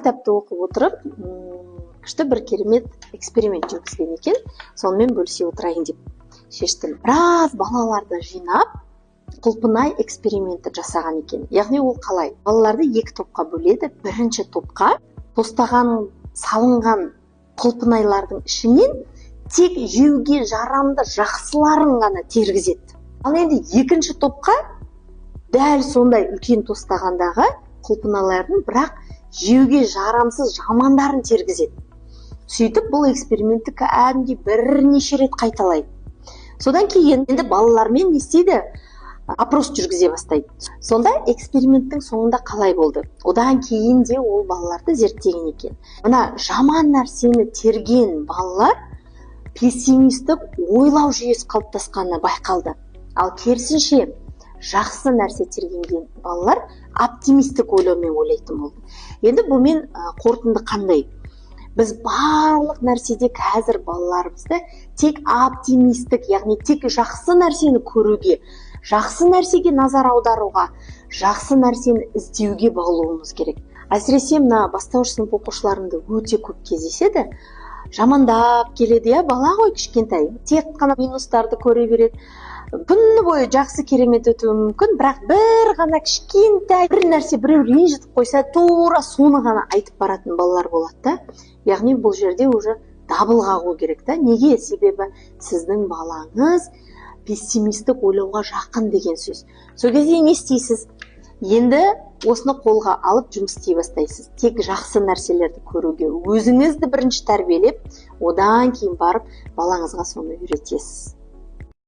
кітапты оқып отырып, күшті бір керемет эксперимент жүргізген екен. Сонымен бөлісе отырайын деп шештім. Біраз балаларды жинап, құлпынай эксперименті жасаған екен. Яғни ол қалай? Балаларды екі топқа бөледі. Бірінші топқа тостаған, салынған құлпынайлардың ішінен тек жеуге жарамды жақсыларын ғана тергізеді. Ал енді екінші топқа дәл сондай үлкен тостағандағы құлпынайлардың бірақ жеуге жарамсыз жамандарын тергізеді. Сөйтіп бұл экспериментті кәдімгідей бірнеше рет қайталайды. Содан кейін енді балалармен не істейді? Опрос жүргізе бастайды. Сонда эксперименттің соңында қалай болды? Одан кейін де ол балаларды зерттеген екен. Мына жаман нәрсені терген балалар пессимистік ойлау жүйесі қалыптасқаны байқалды. Ал керісінше жақсы нәрсе тергенген балалар оптимистік ойлаумен ойлайтын болды. Енді бұмен қорытынды қандай? Біз барлық нәрседе қазір балаларымызды тек оптимистік, яғни тек жақсы нәрсені көруге, жақсы нәрсеге назар аударуға, жақсы нәрсені іздеуге баулуымыз керек. Әсіресе мына бастауыш сынып оқушыларында өте көп кездеседі. Жамандап келеді, бала ғой кішкентай, тек қана минустарды көре береді. Күні бойы жақсы керемет өтуі мүмкін, бірақ бір ғана кішкентай бір нәрсе біреу ренжітіп қойса, тура соны ғана айтып баратын балалар болады. Яғни бұл жерде уже дабыл қағу керек. Неге? Себебі сіздің балаңыз пессимистік ойлауға жақын деген сөз. Сол кезде не істейсіз? Енді осыны қолға алып жұмыс істей бастайсыз. Тек жақсы нәрселерді көруге өзіңізді бірінші тәрбиелеп, одан кейін барып балаңызға соны үйретесіз.